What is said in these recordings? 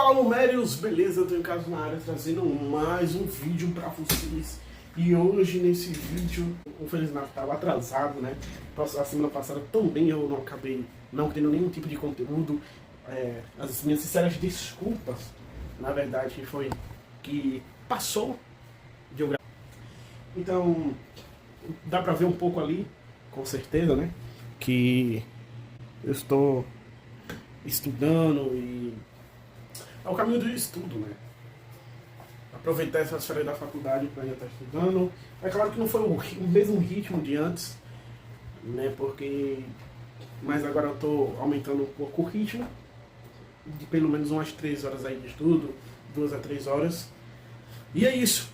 Fala, numérios, beleza? Eu tenho o Carlos na área trazendo mais um vídeo pra vocês. E hoje nesse vídeo, um Feliz Natal atrasado, né? A semana passada também eu não acabei não tendo nenhum tipo de conteúdo. As minhas sinceras desculpas, na verdade, foi que passou de eu gravar. Então, dá pra ver um pouco ali, com certeza, né? Que eu estou estudando e é o caminho do estudo, né? Aproveitar essas férias da faculdade para estar estudando. É claro que não foi o mesmo ritmo de antes, né? Mas agora eu estou aumentando um pouco o ritmo, de pelo menos umas 3 horas aí de estudo, 2 a 3 horas. E é isso.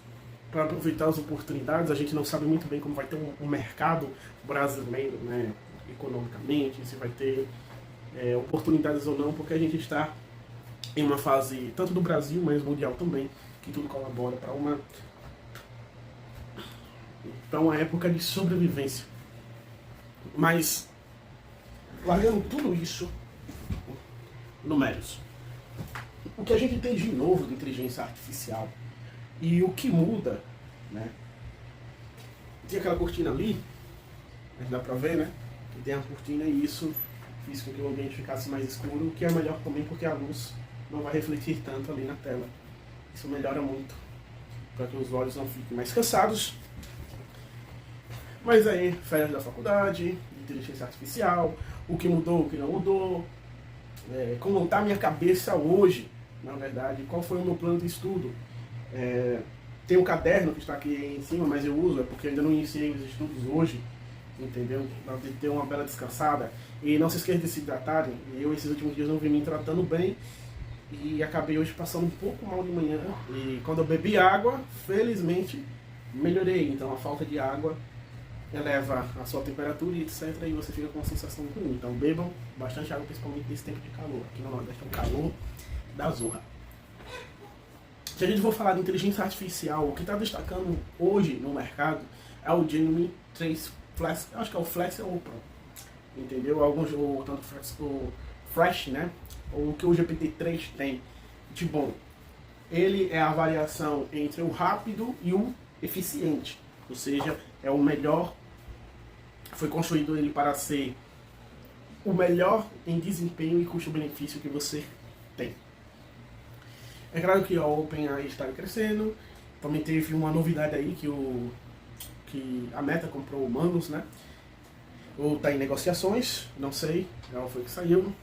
Para aproveitar as oportunidades, a gente não sabe muito bem como vai ter um mercado brasileiro, né? Economicamente, se vai ter oportunidades ou não, porque a gente está em uma fase, tanto do Brasil, mas mundial também, que tudo colabora para uma época de sobrevivência. Mas, largando tudo isso, numérios. O que a gente tem de novo de inteligência artificial e o que muda, né? Tem aquela cortina ali, mas dá pra ver, né? Que tem a cortina e isso fez com que o ambiente ficasse mais escuro, o que é melhor também porque a luz não vai refletir tanto ali na tela. Isso melhora muito, para que os olhos não fiquem mais cansados. Mas aí, férias da faculdade, inteligência artificial, o que mudou, o que não mudou, como está a minha cabeça hoje, na verdade, qual foi o meu plano de estudo. Tem um caderno que está aqui em cima, mas eu uso, é porque ainda não iniciei os estudos hoje, entendeu? Para ter uma bela descansada. E não se esqueça de se hidratarem. Eu, esses últimos dias, não vim me tratando bem. E acabei hoje passando um pouco mal de manhã. E quando eu bebi água, felizmente, melhorei. Então a falta de água eleva a sua temperatura e etc. E você fica com uma sensação ruim. Então bebam bastante água, principalmente nesse tempo de calor. Aqui no Nordeste é um calor da zorra. Se a gente for falar de inteligência artificial, o que está destacando hoje no mercado é o Gemini 3 Flex. Acho que é o Flex ou o Pro. Entendeu? Alguns, ou tanto o Fresh, né? O que o GPT-3 tem de bom. Ele é a variação entre o rápido e o eficiente. Ou seja, é o melhor. Foi construído ele para ser o melhor em desempenho e custo-benefício que você tem. É claro que a OpenAI está crescendo. Também teve uma novidade aí que a Meta comprou o Manus, né? Ou está em negociações, não sei. Ela foi que saiu.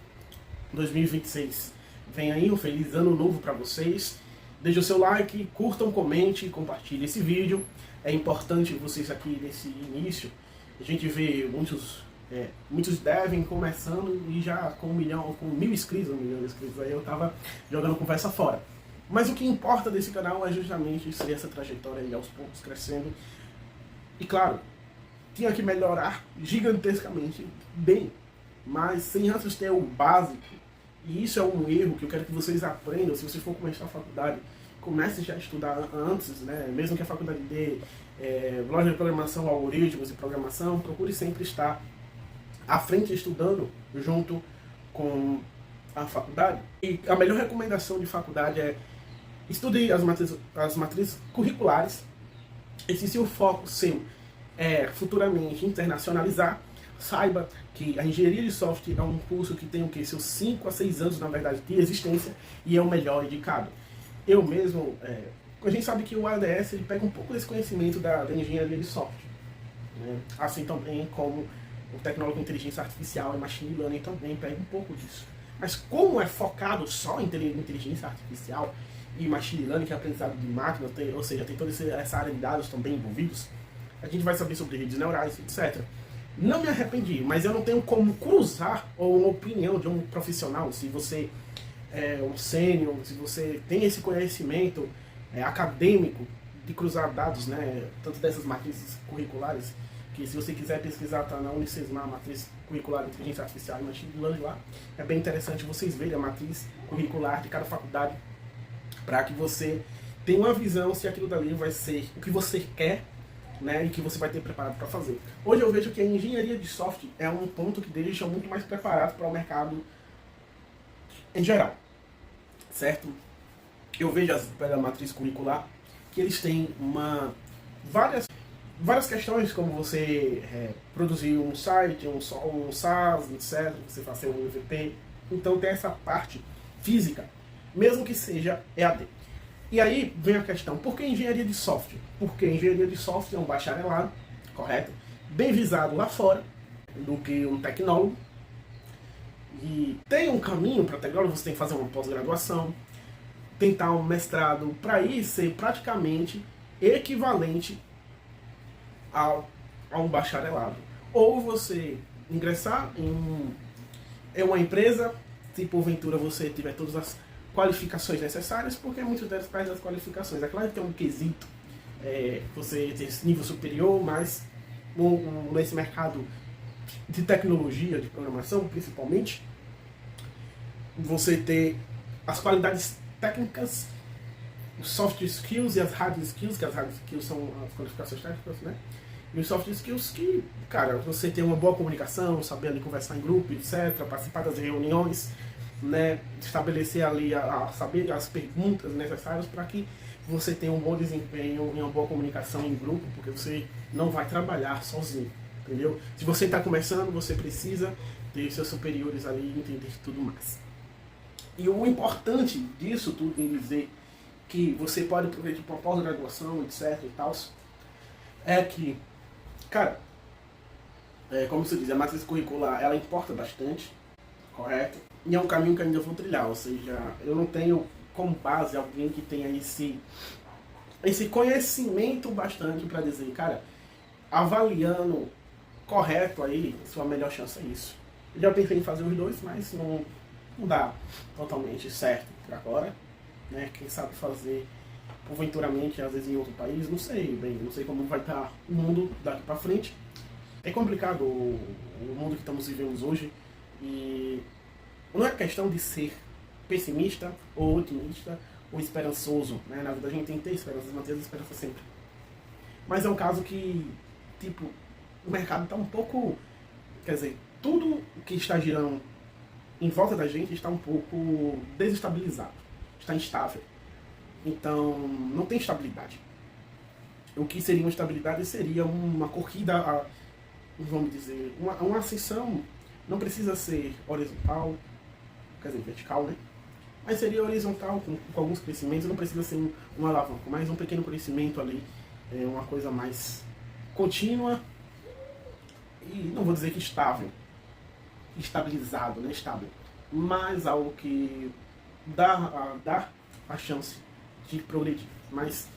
2026 vem aí, um feliz ano novo para vocês. Deixe o seu like, curtam, comente e compartilhe esse vídeo. É importante vocês aqui nesse início. A gente vê muitos devem começando e já com 1.000 inscritos, 1 milhão de inscritos aí eu tava jogando conversa fora. Mas o que importa desse canal é justamente ser essa trajetória aí aos poucos crescendo. E claro, tinha que melhorar gigantescamente bem, mas sem antes ter o básico. E isso é um erro que eu quero que vocês aprendam. Se você for começar a faculdade, comece já a estudar antes, né? Mesmo que a faculdade dê lógica de programação, algoritmos e programação, procure sempre estar à frente estudando junto com a faculdade. E a melhor recomendação de faculdade é estude as matrizes curriculares. E se o foco seu é futuramente internacionalizar, saiba que a engenharia de software é um curso que tem seus 5 a 6 anos, na verdade, de existência e é o melhor indicado. Eu mesmo, a gente sabe que o ADS ele pega um pouco desse conhecimento da engenharia de software, né? Assim também como o tecnólogo de inteligência artificial e machine learning também pega um pouco disso. Mas como é focado só em inteligência artificial e machine learning, que é aprendizado de máquina, ou seja, tem toda essa área de dados também envolvidos, a gente vai saber sobre redes neurais, etc. Não me arrependi, mas eu não tenho como cruzar ou uma opinião de um profissional. Se você é um sênior, se você tem esse conhecimento acadêmico de cruzar dados, né, tanto dessas matrizes curriculares, que se você quiser pesquisar, está na Unicesmar, a matriz curricular de inteligência artificial e machine learning lá. É bem interessante vocês verem a matriz curricular de cada faculdade, para que você tenha uma visão se aquilo dali vai ser o que você quer, né, e que você vai ter preparado para fazer. Hoje eu vejo que a engenharia de software é um ponto que deixa muito mais preparado para o mercado em geral. certo? Eu vejo pela matriz curricular que eles têm várias questões, como você produzir um site, um SaaS, etc. Você fazer um MVP. Então tem essa parte física, mesmo que seja EAD. E aí vem a questão, por que engenharia de software? Porque engenharia de software é um bacharelado, correto? Bem visado lá fora do que um tecnólogo. E tem um caminho para tecnólogo, você tem que fazer uma pós-graduação, tentar um mestrado, para ir ser praticamente equivalente a um bacharelado. Ou você ingressar em uma empresa, se porventura você tiver todas as qualificações necessárias, porque muitas delas perdem as qualificações. É claro que tem um quesito, você ter esse nível superior, mas nesse mercado de tecnologia, de programação principalmente, você ter as qualidades técnicas, os soft skills e as hard skills, que as hard skills são as qualificações técnicas, né? E os soft skills que, cara, você ter uma boa comunicação, saber ali conversar em grupo, etc., participar das reuniões, né? Estabelecer ali, saber as perguntas necessárias para que você tenha um bom desempenho e uma boa comunicação em grupo, porque você não vai trabalhar sozinho, entendeu? Se você está começando, você precisa ter seus superiores ali e entender tudo mais. E o importante disso tudo em dizer que você pode aproveitar para pós-graduação, etc. e tal, é que, cara, como você diz, a matriz curricular, ela importa bastante, correto? E é um caminho que ainda vou trilhar, ou seja, eu não tenho como base alguém que tenha esse conhecimento bastante para dizer, cara, avaliando correto aí, sua melhor chance é isso. Eu já pensei em fazer os dois, mas não dá totalmente certo por agora, né? Quem sabe fazer porventuramente, às vezes em outro país, não sei como vai estar o mundo daqui para frente. É complicado o mundo que estamos vivendo hoje e não é questão de ser pessimista ou otimista ou esperançoso, né? Na vida a gente tem que ter esperança, manter as esperanças sempre. Mas é um caso que, tipo, o mercado está um pouco, quer dizer, tudo que está girando em volta da gente está um pouco desestabilizado, está instável. Então, não tem estabilidade. O que seria uma estabilidade seria uma corrida, vamos dizer, uma ascensão, não precisa ser horizontal, quer dizer, vertical, né? Mas seria horizontal, com alguns crescimentos, não precisa ser um alavanco, mas um pequeno crescimento ali, uma coisa mais contínua e não vou dizer que estável, estabilizado, né? Estável, mas algo que dá a chance de progredir. Mas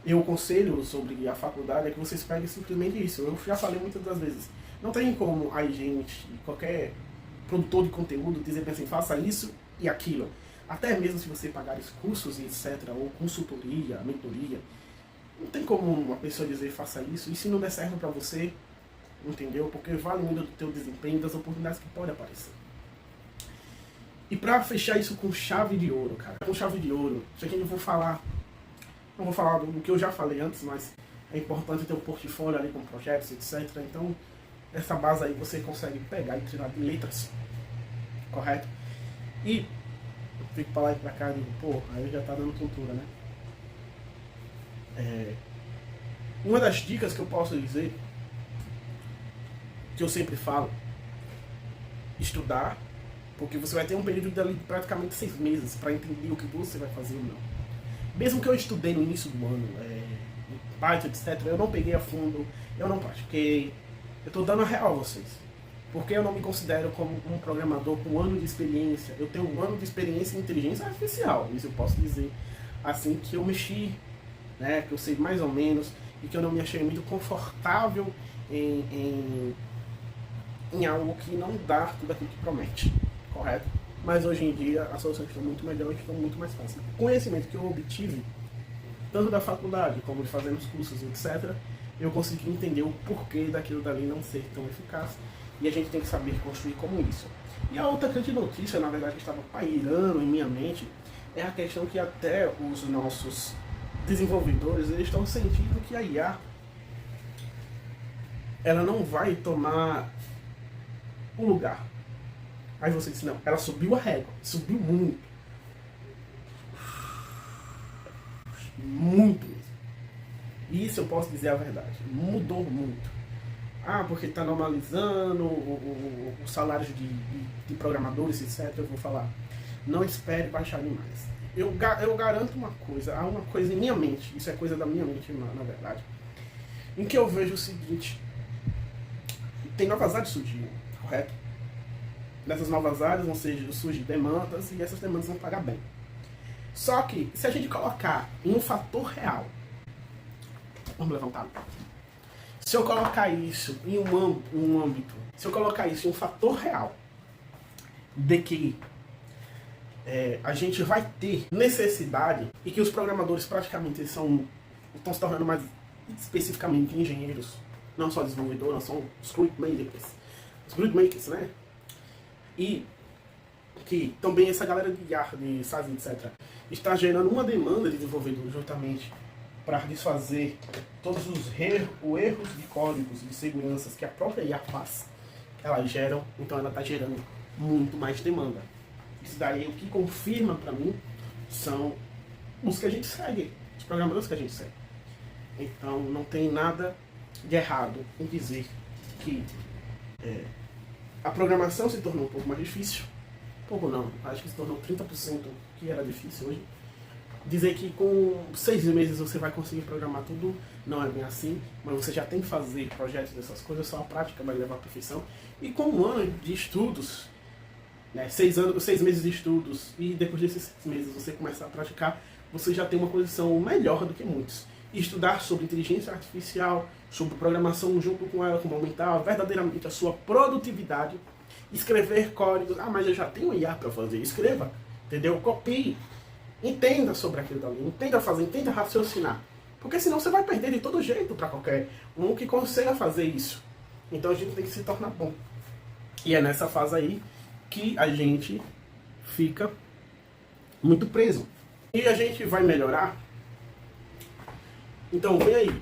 eu aconselho sobre a faculdade é que vocês peguem simplesmente isso. Eu já falei muitas das vezes. Não tem como a gente, qualquer produtor de conteúdo, dizer assim, faça isso e aquilo. Até mesmo se você pagar os cursos e etc., ou consultoria, mentoria, não tem como uma pessoa dizer faça isso e se não der certo para você, entendeu? Porque vale muito do teu desempenho, das oportunidades que podem aparecer. E pra fechar isso com chave de ouro, cara, com chave de ouro, isso aqui eu vou falar, não vou falar do que eu já falei antes, mas é importante ter um portfólio ali com projetos, etc. Então, essa base aí você consegue pegar e tirar de letras, correto? E eu fico pra lá e pra cá e digo, pô, aí já tá dando tontura, né? Uma das dicas que eu posso dizer, que eu sempre falo, estudar, porque você vai ter um período de praticamente 6 meses para entender o que você vai fazer ou não. Mesmo que eu estudei no início do ano, Python, etc., eu não peguei a fundo, eu não pratiquei, eu estou dando a real a vocês. Porque eu não me considero como um programador com 1 ano de experiência, eu tenho 1 ano de experiência em inteligência artificial, isso eu posso dizer assim, que eu mexi, né, que eu sei mais ou menos, e que eu não me achei muito confortável em algo que não dá tudo aquilo que promete, correto? Mas hoje em dia as soluções estão muito melhores, estão muito mais fáceis. O conhecimento que eu obtive, tanto da faculdade como de fazendo os cursos, etc., eu consegui entender o porquê daquilo dali não ser tão eficaz, e a gente tem que saber construir como isso. E a outra grande notícia, na verdade, que estava pairando em minha mente, é a questão que até os nossos desenvolvedores, eles estão sentindo que a IA, ela não vai tomar um lugar. Aí você disse, não, ela subiu a régua, subiu muito. Muito mesmo. E isso eu posso dizer a verdade. Mudou muito. Ah, porque está normalizando os salários de programadores, etc. Eu vou falar. Não espere baixar demais. Eu garanto uma coisa. Há uma coisa em minha mente. Isso é coisa da minha mente, na verdade. Em que eu vejo o seguinte. Tem novas áreas surgindo, correto? Nessas novas áreas vão surgir demandas e essas demandas vão pagar bem. Só que, se a gente colocar em um fator real, vamos levantar. Se eu colocar isso em um âmbito, se eu colocar isso em um fator real, de que a gente vai ter necessidade e que os programadores praticamente estão se tornando mais especificamente engenheiros, não só desenvolvedores, não são script makers, né? E que também essa galera de IA, de SAS, etc., está gerando uma demanda de desenvolvedores justamente para desfazer todos os erros de códigos de segurança que a própria IA faz. Elas geram, então ela está gerando muito mais demanda. Isso daí o que confirma para mim são os que a gente segue, os programadores que a gente segue. Então não tem nada de errado em dizer que a programação se tornou um pouco mais difícil. Pouco não, acho que se tornou 30% que era difícil hoje. Dizer que com 6 meses você vai conseguir programar tudo, não é bem assim, mas você já tem que fazer projetos dessas coisas, só a prática vai levar à perfeição. E com um ano de estudos, né, 6 meses de estudos, e depois desses 6 meses você começar a praticar, você já tem uma posição melhor do que muitos. E estudar sobre inteligência artificial, sobre programação junto com ela, como aumentar verdadeiramente a sua produtividade, escrever códigos, mas eu já tenho IA para fazer, escreva, entendeu? Copie. Entenda sobre aquilo dali, entenda fazer, entenda raciocinar. Porque senão você vai perder de todo jeito para qualquer um que consiga fazer isso. Então a gente tem que se tornar bom. E é nessa fase aí que a gente fica muito preso. E a gente vai melhorar. Então vem aí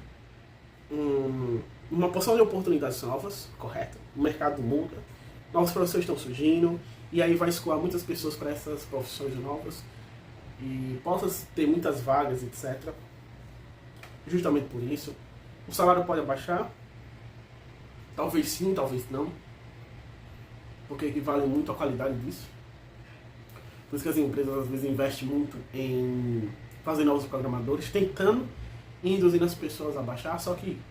uma porção de oportunidades novas, correto? O mercado muda, novas profissões estão surgindo, e aí vai escoar muitas pessoas para essas profissões novas. E possa ter muitas vagas, etc. Justamente por isso. O salário pode abaixar. Talvez sim, talvez não. Porque equivale muito à qualidade disso. Por isso que as empresas às vezes investem muito em fazer novos programadores, tentando induzir as pessoas a baixar. Só que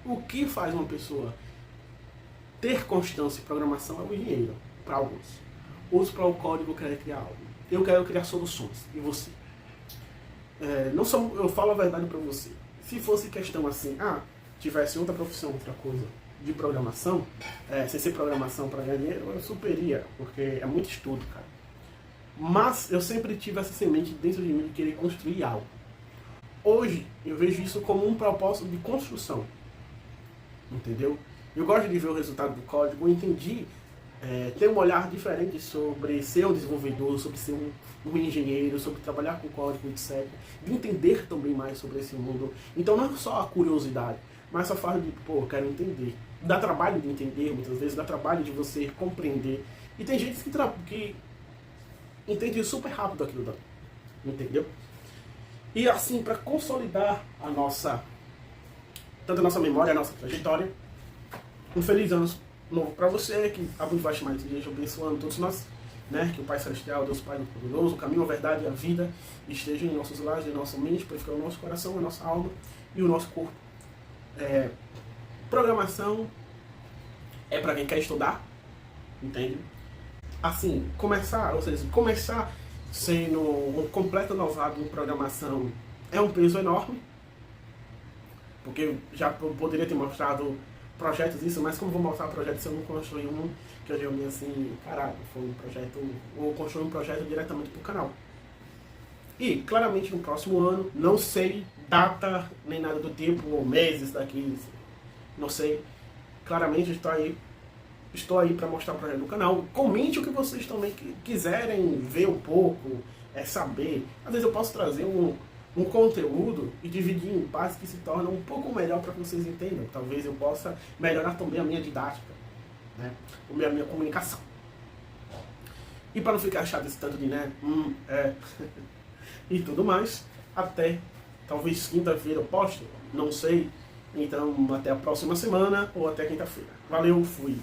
o que faz uma pessoa ter constância em programação é o engenheiro, para alguns. Outros para o código querem criar algo. Eu quero criar soluções. E você? Eu falo a verdade para você. Se fosse questão assim, tivesse outra profissão, outra coisa de programação, sem ser programação para ganhar dinheiro, eu superia, porque é muito estudo, cara. Mas eu sempre tive essa semente dentro de mim de querer construir algo. Hoje, eu vejo isso como um propósito de construção. Entendeu? Eu gosto de ver o resultado do código, eu entendi. Ter um olhar diferente sobre ser um desenvolvedor, sobre ser um engenheiro, sobre trabalhar com código, etc. De entender também mais sobre esse mundo. Então não é só a curiosidade, mas a forma de, eu quero entender. Dá trabalho de entender, muitas vezes, dá trabalho de você compreender. E tem gente que entende super rápido aquilo dali. Entendeu? E assim, para consolidar tanto a nossa memória, a nossa trajetória, um feliz ano novo para você, que a Bud Vashmai esteja abençoando todos nós, né? Que o Pai Celestial, Deus Pai Poderoso, o caminho, a verdade e a vida estejam em nossos lares, em nossa mente, purificando o nosso coração, a nossa alma e o nosso corpo. Programação é para quem quer estudar, entende? Assim, começar sendo um completo novato em programação é um peso enorme, porque já poderia ter mostrado projetos isso, mas como vou mostrar projetos se eu não construir um que eu digo assim, caralho, foi um projeto, ou construir um projeto diretamente pro canal. E claramente no próximo ano, não sei data nem nada do tipo, ou meses daqui, não sei. Claramente estou aí para mostrar o projeto do canal. Comente o que vocês também quiserem ver um pouco, saber. Às vezes eu posso trazer um conteúdo e dividir em partes que se tornam um pouco melhor para que vocês entendam. Talvez eu possa melhorar também a minha didática, né? A minha comunicação. E para não ficar chato esse tanto de e tudo mais, até Talvez quinta-feira eu poste, não sei. Então, até a próxima semana ou até quinta-feira. Valeu, fui!